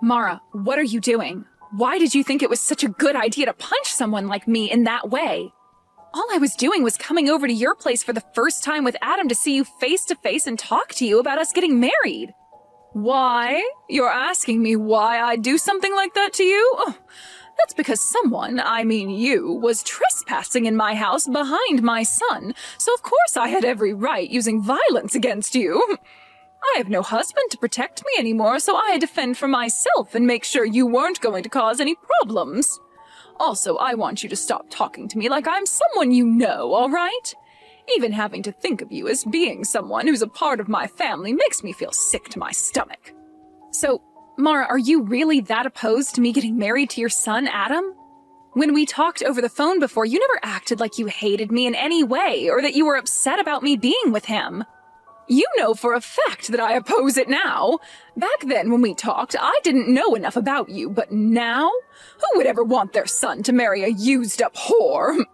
Mara, what are you doing? Why did you think it was such a good idea to punch someone like me in that way? All I was doing was coming over to your place for the first time with Adam to see you face to face and talk to you about us getting married. Why? You're asking me why I'd do something like that to you? Oh, that's because someone, I mean you, was trespassing in my house behind my son, so of course I had every right using violence against you. I have no husband to protect me anymore, so I had to fend for myself and make sure you weren't going to cause any problems. Also, I want you to stop talking to me like I'm someone you know, all right? Even having to think of you as being someone who's a part of my family makes me feel sick to my stomach. So, Mara, are you really that opposed to me getting married to your son, Adam? When we talked over the phone before, you never acted like you hated me in any way or that you were upset about me being with him. You know for a fact that I oppose it now. Back then when we talked, I didn't know enough about you, but now? Who would ever want their son to marry a used-up whore?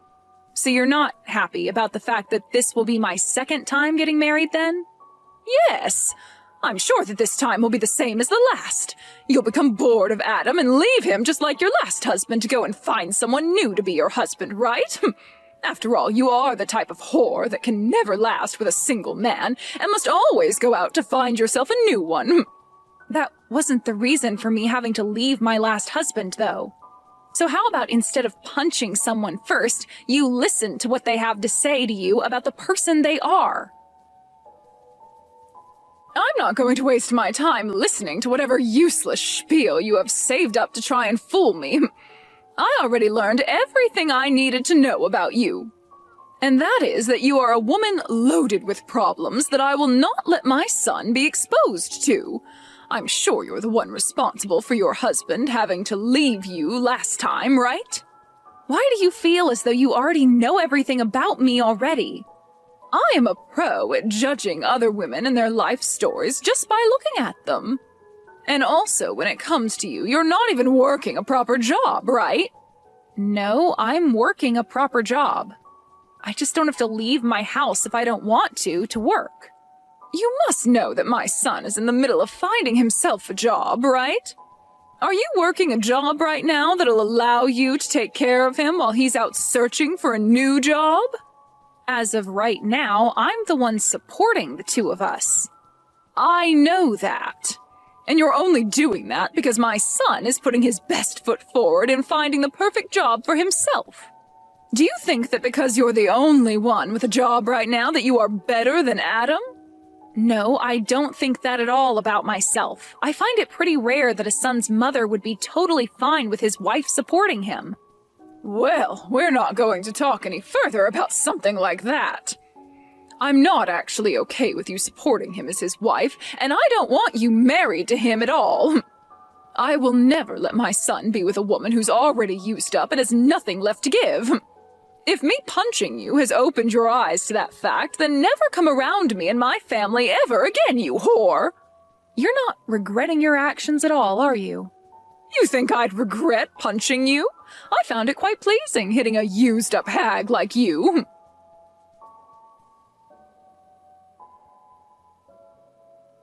So you're not happy about the fact that this will be my second time getting married then? Yes. I'm sure that this time will be the same as the last. You'll become bored of Adam and leave him just like your last husband to go and find someone new to be your husband, right? After all, you are the type of whore that can never last with a single man and must always go out to find yourself a new one. That wasn't the reason for me having to leave my last husband, though. So how about instead of punching someone first, you listen to what they have to say to you about the person they are? I'm not going to waste my time listening to whatever useless spiel you have saved up to try and fool me. I already learned everything I needed to know about you. And that is that you are a woman loaded with problems that I will not let my son be exposed to. I'm sure you're the one responsible for your husband having to leave you last time, right? Why do you feel as though you already know everything about me already? I am a pro at judging other women and their life stories just by looking at them. And also, when it comes to you, you're not even working a proper job, right? No, I'm working a proper job. I just don't have to leave my house if I don't want to work. You must know that my son is in the middle of finding himself a job, right? Are you working a job right now that'll allow you to take care of him while he's out searching for a new job? As of right now, I'm the one supporting the two of us. I know that. And you're only doing that because my son is putting his best foot forward in finding the perfect job for himself. Do you think that because you're the only one with a job right now that you are better than Adam? No, I don't think that at all about myself. I find it pretty rare that a son's mother would be totally fine with his wife supporting him. Well, we're not going to talk any further about something like that. I'm not actually okay with you supporting him as his wife, and I don't want you married to him at all. I will never let my son be with a woman who's already used up and has nothing left to give. If me punching you has opened your eyes to that fact, then never come around me and my family ever again, you whore! You're not regretting your actions at all, are you? You think I'd regret punching you? I found it quite pleasing hitting a used-up hag like you.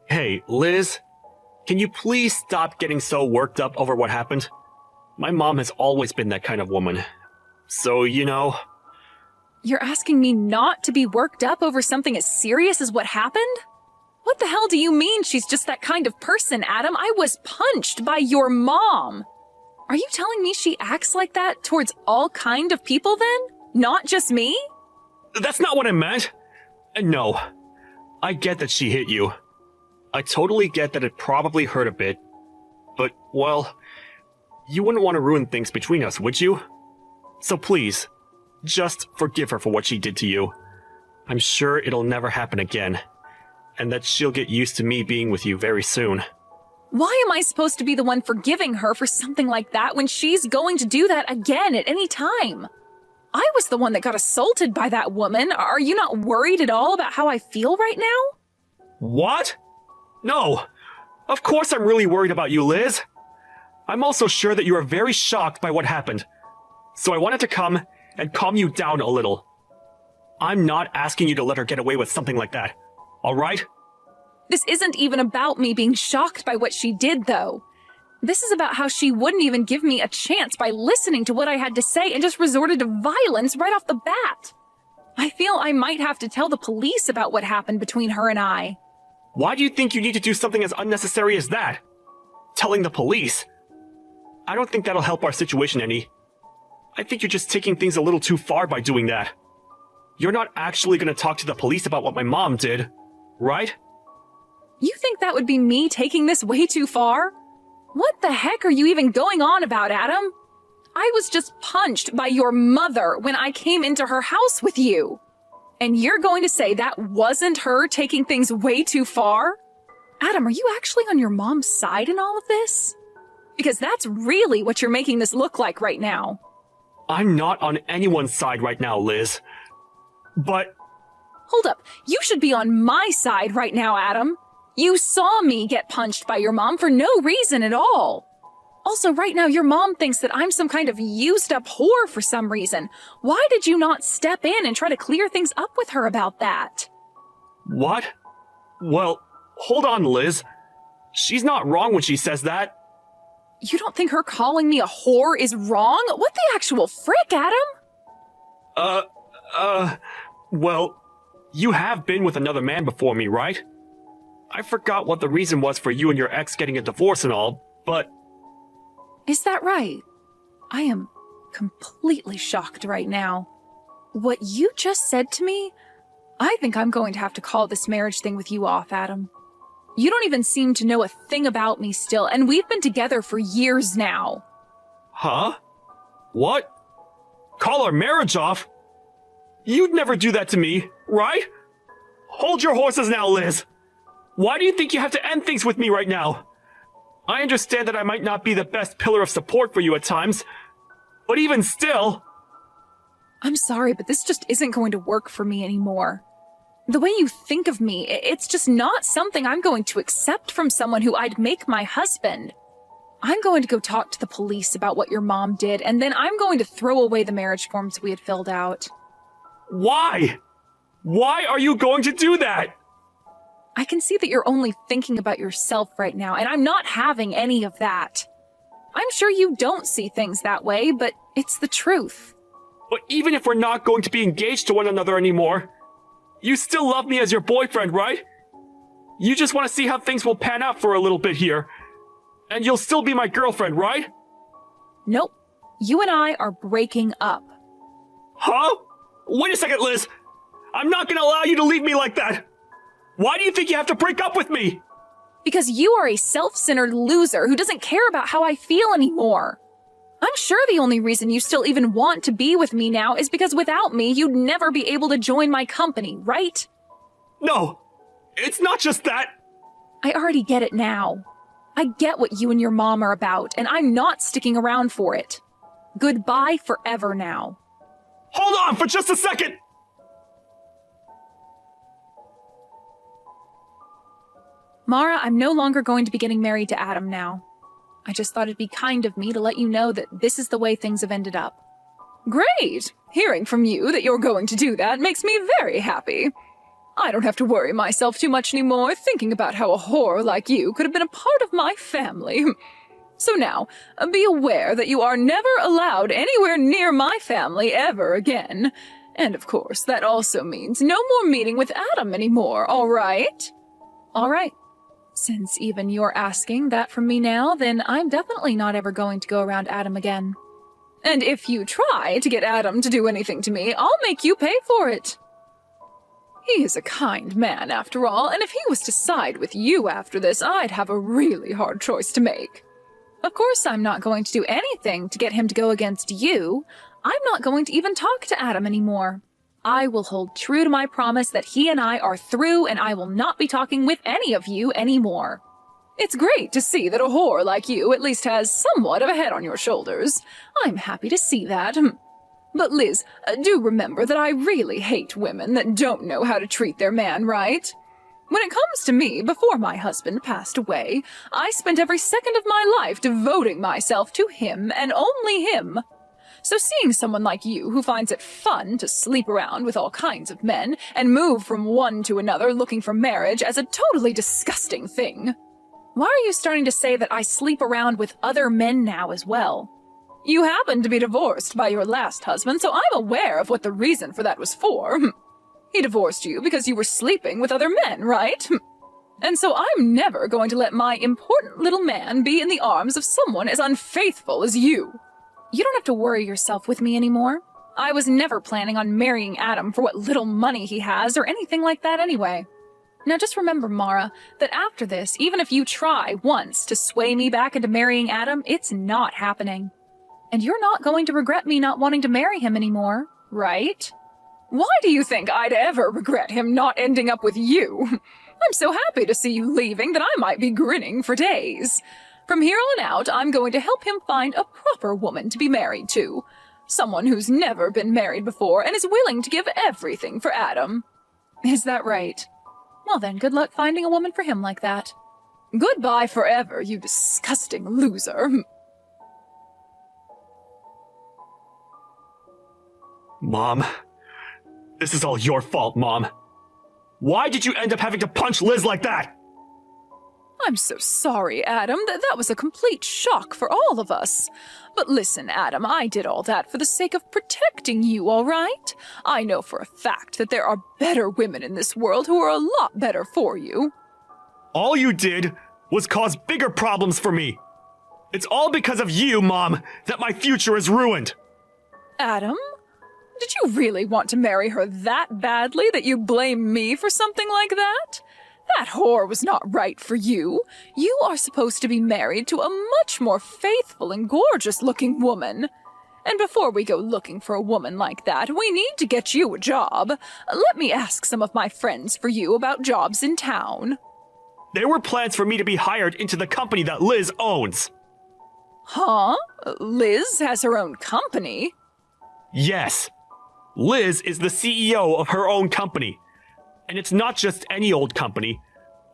Hey, Liz, can you please stop getting so worked up over what happened? My mom has always been that kind of woman. So, you know... You're asking me not to be worked up over something as serious as what happened? What the hell do you mean she's just that kind of person, Adam? I was punched by your mom. Are you telling me she acts like that towards all kind of people then? Not just me? That's not what I meant. No, I get that she hit you. I totally get that it probably hurt a bit. But, well, you wouldn't want to ruin things between us, would you? So please, just forgive her for what she did to you. I'm sure it'll never happen again. And that she'll get used to me being with you very soon. Why am I supposed to be the one forgiving her for something like that when she's going to do that again at any time? I was the one that got assaulted by that woman. Are you not worried at all about how I feel right now? What? No. Of course I'm really worried about you, Liz. I'm also sure that you are very shocked by what happened. So I wanted to come and calm you down a little. I'm not asking you to let her get away with something like that. All right? This isn't even about me being shocked by what she did, though. This is about how she wouldn't even give me a chance by listening to what I had to say and just resorted to violence right off the bat. I feel I might have to tell the police about what happened between her and I. Why do you think you need to do something as unnecessary as that? Telling the police? I don't think that'll help our situation any. I think you're just taking things a little too far by doing that. You're not actually going to talk to the police about what my mom did, right? You think that would be me taking this way too far? What the heck are you even going on about, Adam? I was just punched by your mother when I came into her house with you. And you're going to say that wasn't her taking things way too far? Adam, are you actually on your mom's side in all of this? Because that's really what you're making this look like right now. I'm not on anyone's side right now, Liz. But... Hold up. You should be on my side right now, Adam. You saw me get punched by your mom for no reason at all. Also, right now, your mom thinks that I'm some kind of used-up whore for some reason. Why did you not step in and try to clear things up with her about that? What? Well, hold on, Liz. She's not wrong when she says that. You don't think her calling me a whore is wrong? What the actual frick, Adam? Well, you have been with another man before me, right? I forgot what the reason was for you and your ex getting a divorce and all, but... Is that right? I am completely shocked right now. What you just said to me? I think I'm going to have to call this marriage thing with you off, Adam. You don't even seem to know a thing about me still, and we've been together for years now. Huh? What? Call our marriage off? You'd never do that to me, right? Hold your horses now, Liz. Why do you think you have to end things with me right now? I understand that I might not be the best pillar of support for you at times, but even still... I'm sorry, but this just isn't going to work for me anymore. The way you think of me, it's just not something I'm going to accept from someone who I'd make my husband. I'm going to go talk to the police about what your mom did, and then I'm going to throw away the marriage forms we had filled out. Why? Why are you going to do that? I can see that you're only thinking about yourself right now, and I'm not having any of that. I'm sure you don't see things that way, but it's the truth. But even if we're not going to be engaged to one another anymore, you still love me as your boyfriend, right? You just want to see how things will pan out for a little bit here. And you'll still be my girlfriend, right? Nope. You and I are breaking up. Huh? Wait a second, Liz. I'm not going to allow you to leave me like that. Why do you think you have to break up with me? Because you are a self-centered loser who doesn't care about how I feel anymore. I'm sure the only reason you still even want to be with me now is because without me, you'd never be able to join my company, right? No, it's not just that. I already get it now. I get what you and your mom are about, and I'm not sticking around for it. Goodbye forever now. Hold on for just a second! Mara, I'm no longer going to be getting married to Adam now. I just thought it'd be kind of me to let you know that this is the way things have ended up. Great! Hearing from you that you're going to do that makes me very happy. I don't have to worry myself too much anymore thinking about how a whore like you could have been a part of my family. So now, be aware that you are never allowed anywhere near my family ever again. And of course, that also means no more meeting with Adam anymore, all right? All right. Since even you're asking that from me now, then I'm definitely not ever going to go around Adam again. And if you try to get Adam to do anything to me, I'll make you pay for it. He is a kind man, after all, and if he was to side with you after this, I'd have a really hard choice to make. Of course, I'm not going to do anything to get him to go against you. I'm not going to even talk to Adam anymore. I will hold true to my promise that he and I are through, and I will not be talking with any of you anymore. It's great to see that a whore like you at least has somewhat of a head on your shoulders. I'm happy to see that. But Liz, do remember that I really hate women that don't know how to treat their man right. When it comes to me, before my husband passed away, I spent every second of my life devoting myself to him and only him. So seeing someone like you who finds it fun to sleep around with all kinds of men and move from one to another looking for marriage as a totally disgusting thing. Why are you starting to say that I sleep around with other men now as well? You happened to be divorced by your last husband, so I'm aware of what the reason for that was for. He divorced you because you were sleeping with other men, right? And so I'm never going to let my important little man be in the arms of someone as unfaithful as you. You don't have to worry yourself with me anymore. I was never planning on marrying Adam for what little money he has or anything like that anyway. Now just remember, Mara, that after this, even if you try once to sway me back into marrying Adam, it's not happening. And you're not going to regret me not wanting to marry him anymore, right? Why do you think I'd ever regret him not ending up with you? I'm so happy to see you leaving that I might be grinning for days. From here on out, I'm going to help him find a proper woman to be married to. Someone who's never been married before and is willing to give everything for Adam. Is that right? Well then, good luck finding a woman for him like that. Goodbye forever, you disgusting loser. Mom, this is all your fault, Mom. Why did you end up having to punch Liz like that? I'm so sorry, Adam. That was a complete shock for all of us. But listen, Adam, I did all that for the sake of protecting you, all right? I know for a fact that there are better women in this world who are a lot better for you. All you did was cause bigger problems for me. It's all because of you, Mom, that my future is ruined. Adam? Did you really want to marry her that badly that you blame me for something like that? That whore was not right for you. You are supposed to be married to a much more faithful and gorgeous-looking woman. And before we go looking for a woman like that, we need to get you a job. Let me ask some of my friends for you about jobs in town. There were plans for me to be hired into the company that Liz owns. Huh? Liz has her own company? Yes. Liz is the CEO of her own company. And it's not just any old company,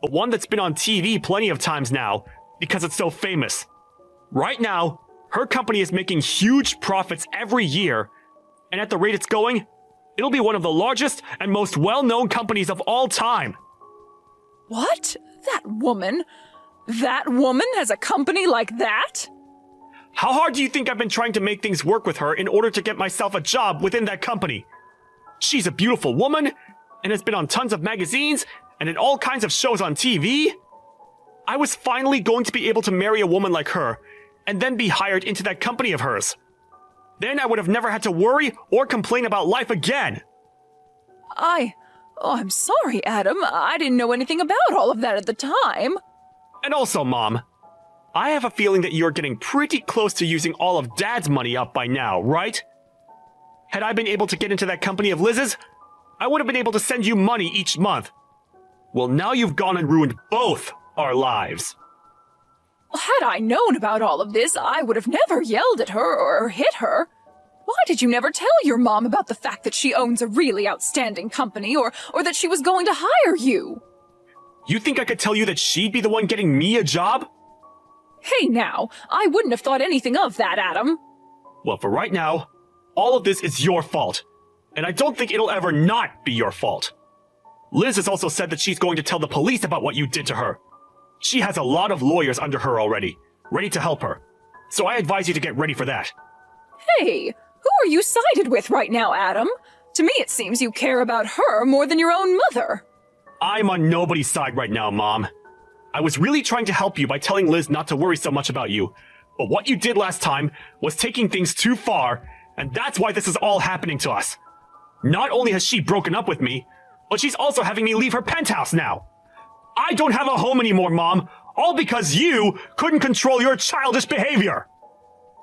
but one that's been on TV plenty of times now because it's so famous. Right now, her company is making huge profits every year, and at the rate it's going, it'll be one of the largest and most well-known companies of all time. What? That woman? That woman has a company like that? How hard do you think I've been trying to make things work with her in order to get myself a job within that company? She's a beautiful woman, and has been on tons of magazines and in all kinds of shows on TV. I was finally going to be able to marry a woman like her, and then be hired into that company of hers. Then I would have never had to worry or complain about life again. I'm sorry, Adam. I didn't know anything about all of that at the time. And also, Mom, I have a feeling that you're getting pretty close to using all of Dad's money up by now, right? Had I been able to get into that company of Liz's, I would have been able to send you money each month. Well, now you've gone and ruined both our lives. Had I known about all of this, I would have never yelled at her or hit her. Why did you never tell your mom about the fact that she owns a really outstanding company or that she was going to hire you? You think I could tell you that she'd be the one getting me a job? Hey now, I wouldn't have thought anything of that, Adam. Well, for right now, all of this is your fault. And I don't think it'll ever not be your fault. Liz has also said that she's going to tell the police about what you did to her. She has a lot of lawyers under her already, ready to help her. So I advise you to get ready for that. Hey, who are you sided with right now, Adam? To me it seems you care about her more than your own mother. I'm on nobody's side right now, Mom. I was really trying to help you by telling Liz not to worry so much about you. But what you did last time was taking things too far, and that's why this is all happening to us. Not only has she broken up with me, but she's also having me leave her penthouse now. I don't have a home anymore, Mom, all because you couldn't control your childish behavior.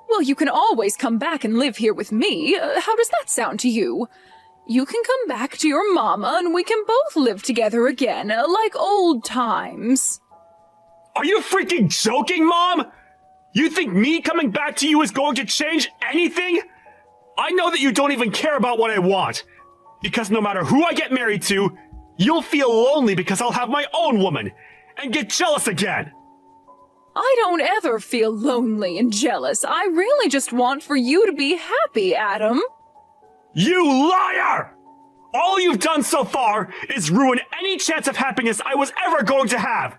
Well, you can always come back and live here with me. How does that sound to you? You can come back to your mama and we can both live together again, like old times. Are you freaking joking, Mom? You think me coming back to you is going to change anything? I know that you don't even care about what I want. Because no matter who I get married to, you'll feel lonely because I'll have my own woman and get jealous again. I don't ever feel lonely and jealous. I really just want for you to be happy, Adam. You liar! All you've done so far is ruin any chance of happiness I was ever going to have.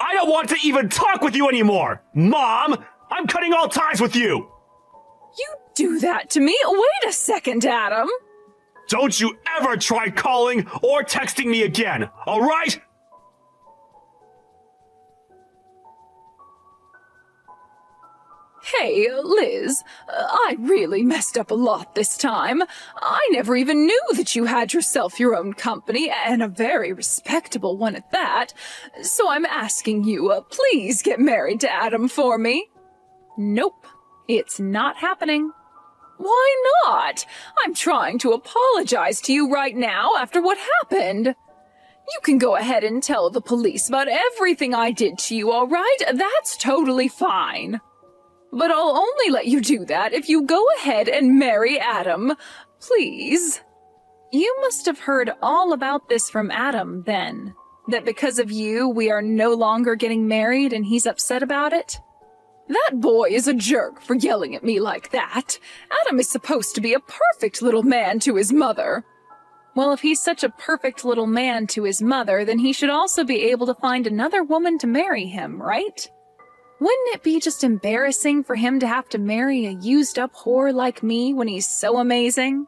I don't want to even talk with you anymore! Mom! I'm cutting all ties with you! You do that to me? Wait a second, Adam. Don't you ever try calling or texting me again, alright? Hey, Liz, I really messed up a lot this time. I never even knew that you had yourself your own company, and a very respectable one at that. So I'm asking you, please get married to Adam for me. Nope, it's not happening. Why not? I'm trying to apologize to you right now after what happened. You can go ahead and tell the police about everything I did to you, all right? That's totally fine. But I'll only let you do that if you go ahead and marry Adam. Please. You must have heard all about this from Adam, then. That because of you, we are no longer getting married and he's upset about it? That boy is a jerk for yelling at me like that. Adam is supposed to be a perfect little man to his mother. Well, if he's such a perfect little man to his mother, then he should also be able to find another woman to marry him, right? Wouldn't it be just embarrassing for him to have to marry a used-up whore like me when he's so amazing?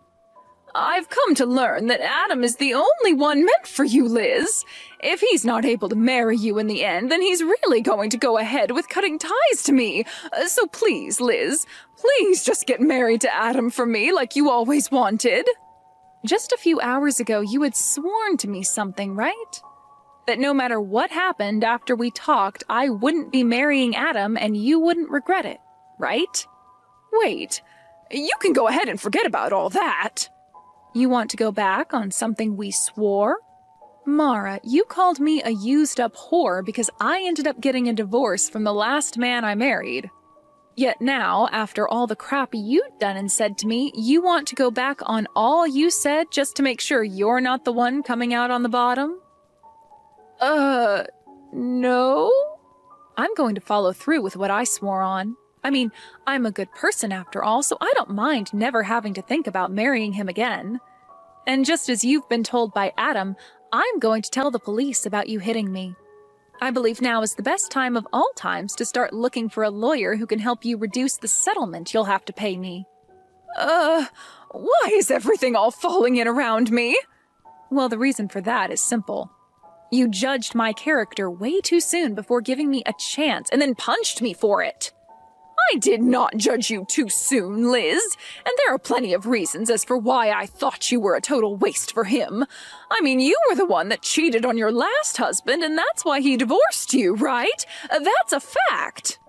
I've come to learn that Adam is the only one meant for you, Liz. If he's not able to marry you in the end, then he's really going to go ahead with cutting ties to me. So please, Liz, please just get married to Adam for me like you always wanted. Just a few hours ago, you had sworn to me something, right? That no matter what happened after we talked, I wouldn't be marrying Adam and you wouldn't regret it, right? Wait, you can go ahead and forget about all that. You want to go back on something we swore? Mara, you called me a used-up whore because I ended up getting a divorce from the last man I married. Yet now, after all the crap you'd done and said to me, you want to go back on all you said just to make sure you're not the one coming out on the bottom? No? I'm going to follow through with what I swore on. I mean, I'm a good person after all, so I don't mind never having to think about marrying him again. And just as you've been told by Adam, I'm going to tell the police about you hitting me. I believe now is the best time of all times to start looking for a lawyer who can help you reduce the settlement you'll have to pay me. Why is everything all falling in around me? Well, the reason for that is simple. You judged my character way too soon before giving me a chance and then punched me for it. I did not judge you too soon, Liz, and there are plenty of reasons as for why I thought you were a total waste for him. I mean, you were the one that cheated on your last husband, and that's why he divorced you, right? That's a fact.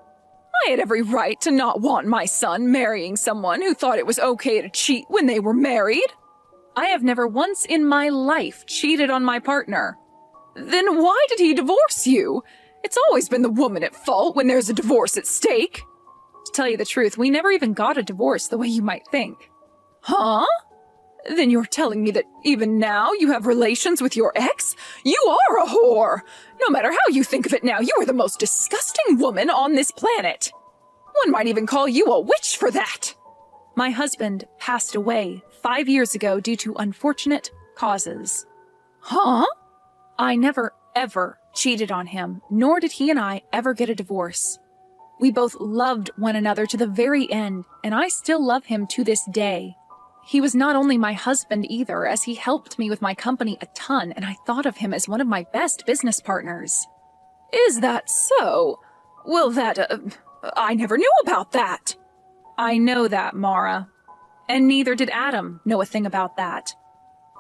I had every right to not want my son marrying someone who thought it was okay to cheat when they were married. I have never once in my life cheated on my partner. Then why did he divorce you? It's always been the woman at fault when there's a divorce at stake. To tell you the truth, we never even got a divorce the way you might think. Huh? Then you're telling me that even now you have relations with your ex? You are a whore! No matter how you think of it now, you are the most disgusting woman on this planet. One might even call you a witch for that. My husband passed away 5 years ago due to unfortunate causes. Huh? I never, ever cheated on him, nor did he and I ever get a divorce. We both loved one another to the very end, and I still love him to this day. He was not only my husband either, as he helped me with my company a ton, and I thought of him as one of my best business partners. Is that so? Well, I never knew about that. I know that, Mara. And neither did Adam know a thing about that.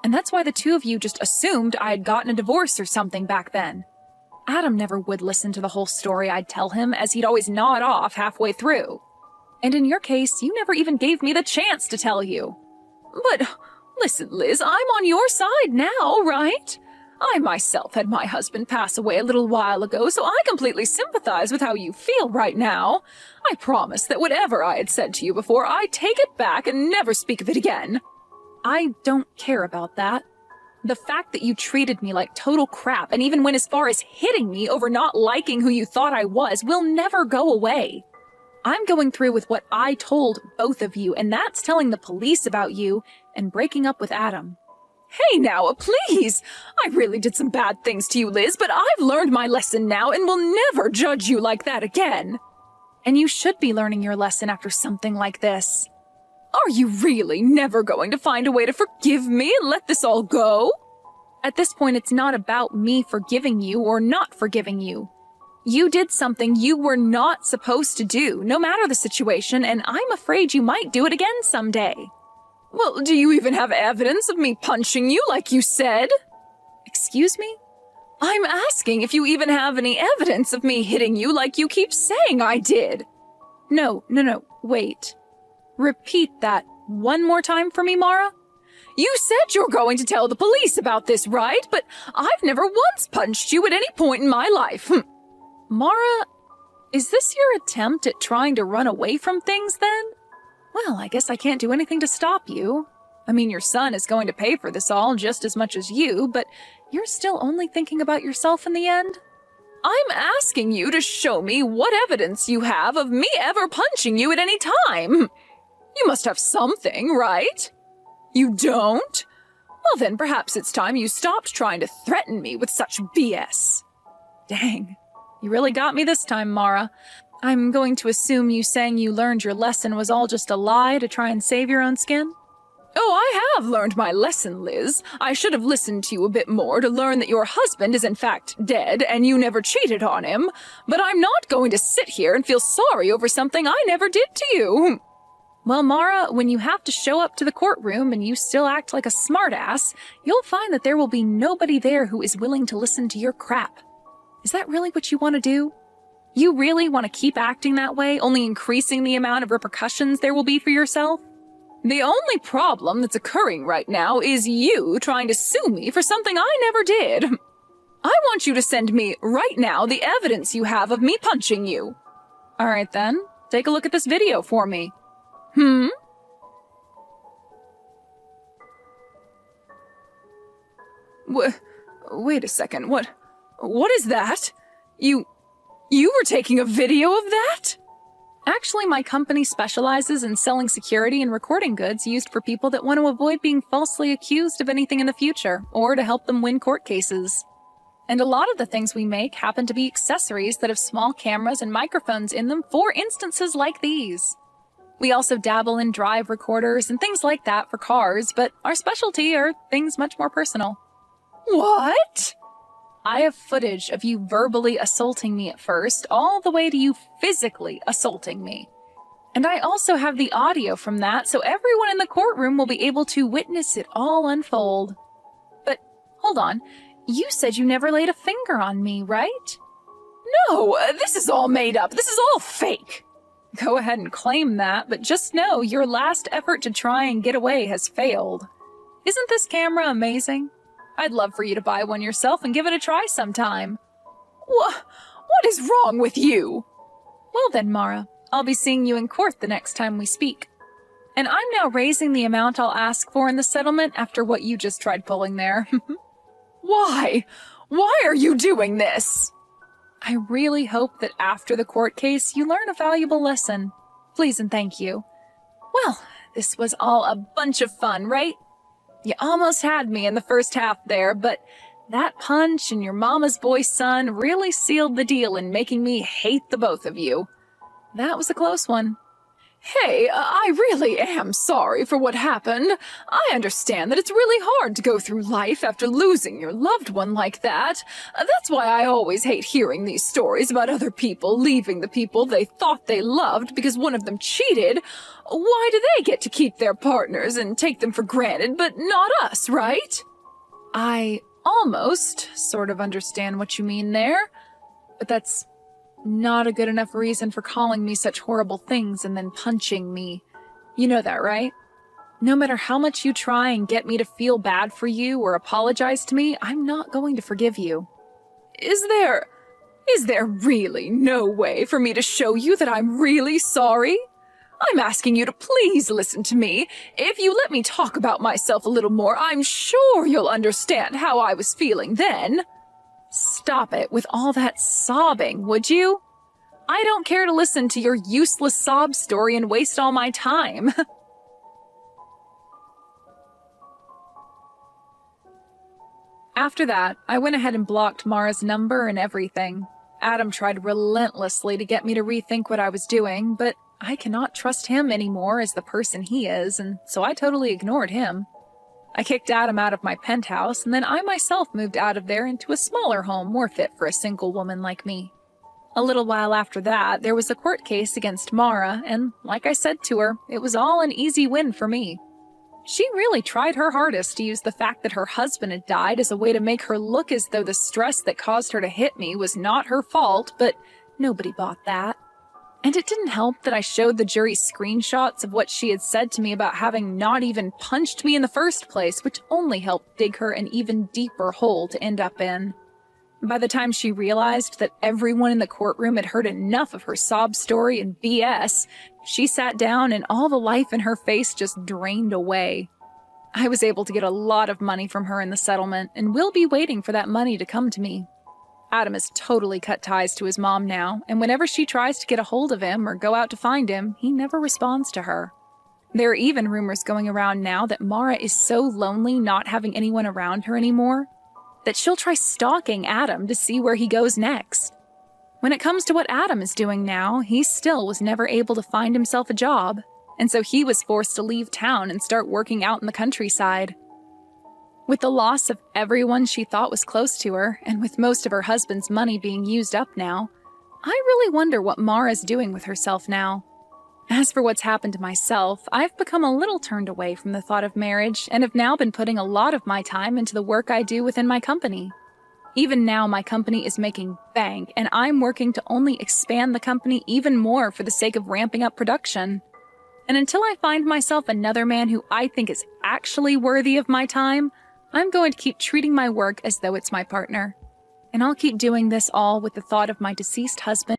And that's why the two of you just assumed I had gotten a divorce or something back then. Adam never would listen to the whole story I'd tell him, as he'd always nod off halfway through. And in your case, you never even gave me the chance to tell you. But listen, Liz, I'm on your side now, right? I myself had my husband pass away a little while ago, so I completely sympathize with how you feel right now. I promise that whatever I had said to you before, I take it back and never speak of it again. I don't care about that. The fact that you treated me like total crap and even went as far as hitting me over not liking who you thought I was will never go away. I'm going through with what I told both of you, and that's telling the police about you and breaking up with Adam. Hey now, please! I really did some bad things to you, Liz, but I've learned my lesson now and will never judge you like that again. And you should be learning your lesson after something like this. Are you really never going to find a way to forgive me and let this all go? At this point, it's not about me forgiving you or not forgiving you. You did something you were not supposed to do, no matter the situation, and I'm afraid you might do it again someday. Well, do you even have evidence of me punching you like you said? Excuse me? I'm asking if you even have any evidence of me hitting you like you keep saying I did. No, wait. Repeat that one more time for me, Mara. You said you're going to tell the police about this, right? But I've never once punched you at any point in my life. Mara, is this your attempt at trying to run away from things then? Well, I guess I can't do anything to stop you. I mean, your son is going to pay for this all just as much as you, but you're still only thinking about yourself in the end? I'm asking you to show me what evidence you have of me ever punching you at any time. You must have something, right? You don't? Well, then perhaps it's time you stopped trying to threaten me with such BS. Dang, you really got me this time, Mara. I'm going to assume you saying you learned your lesson was all just a lie to try and save your own skin? Oh, I have learned my lesson, Liz. I should have listened to you a bit more to learn that your husband is in fact dead and you never cheated on him. But I'm not going to sit here and feel sorry over something I never did to you. Well, Mara, when you have to show up to the courtroom and you still act like a smartass, you'll find that there will be nobody there who is willing to listen to your crap. Is that really what you want to do? You really want to keep acting that way, only increasing the amount of repercussions there will be for yourself? The only problem that's occurring right now is you trying to sue me for something I never did. I want you to send me right now the evidence you have of me punching you. All right then, take a look at this video for me. Wait a second, what is that? You were taking a video of that? Actually, my company specializes in selling security and recording goods used for people that want to avoid being falsely accused of anything in the future, or to help them win court cases. And a lot of the things we make happen to be accessories that have small cameras and microphones in them for instances like these. We also dabble in drive recorders and things like that for cars, but our specialty are things much more personal. What? I have footage of you verbally assaulting me at first, all the way to you physically assaulting me. And I also have the audio from that, so everyone in the courtroom will be able to witness it all unfold. But, hold on, you said you never laid a finger on me, right? No, this is all made up. This is all fake. Go ahead and claim that, but just know your last effort to try and get away has failed. Isn't this camera amazing? I'd love for you to buy one yourself and give it a try sometime. What is wrong with you? Well then, Mara, I'll be seeing you in court the next time we speak. And I'm now raising the amount I'll ask for in the settlement after what you just tried pulling there. Why? Why are you doing this? I really hope that after the court case you learn a valuable lesson. Please and thank you. Well, this was all a bunch of fun, right? You almost had me in the first half there, but that punch and your mama's boy's son really sealed the deal in making me hate the both of you. That was a close one. Hey, I really am sorry for what happened. I understand that it's really hard to go through life after losing your loved one like that. That's why I always hate hearing these stories about other people leaving the people they thought they loved because one of them cheated. Why do they get to keep their partners and take them for granted, but not us, right? I almost sort of understand what you mean there, but that's not a good enough reason for calling me such horrible things and then punching me. You know that, right? No matter how much you try and get me to feel bad for you or apologize to me, I'm not going to forgive you. Is there really no way for me to show you that I'm really sorry? I'm asking you to please listen to me. If you let me talk about myself a little more, I'm sure you'll understand how I was feeling then. Stop it with all that sobbing, would you? I don't care to listen to your useless sob story and waste all my time. After that, I went ahead and blocked Mara's number and everything. Adam tried relentlessly to get me to rethink what I was doing, but I cannot trust him anymore as the person he is, and so I totally ignored him. I kicked Adam out of my penthouse, and then I myself moved out of there into a smaller home more fit for a single woman like me. A little while after that, there was a court case against Mara, and like I said to her, it was all an easy win for me. She really tried her hardest to use the fact that her husband had died as a way to make her look as though the stress that caused her to hit me was not her fault, but nobody bought that. And it didn't help that I showed the jury screenshots of what she had said to me about having not even punched me in the first place, which only helped dig her an even deeper hole to end up in. By the time she realized that everyone in the courtroom had heard enough of her sob story and BS, she sat down and all the life in her face just drained away. I was able to get a lot of money from her in the settlement, and will be waiting for that money to come to me. Adam has totally cut ties to his mom now, and whenever she tries to get a hold of him or go out to find him, he never responds to her. There are even rumors going around now that Mara is so lonely not having anyone around her anymore that she'll try stalking Adam to see where he goes next. When it comes to what Adam is doing now, he still was never able to find himself a job, and so he was forced to leave town and start working out in the countryside. With the loss of everyone she thought was close to her, and with most of her husband's money being used up now, I really wonder what Mara's doing with herself now. As for what's happened to myself, I've become a little turned away from the thought of marriage and have now been putting a lot of my time into the work I do within my company. Even now, my company is making bank, and I'm working to only expand the company even more for the sake of ramping up production. And until I find myself another man who I think is actually worthy of my time, I'm going to keep treating my work as though it's my partner. And I'll keep doing this all with the thought of my deceased husband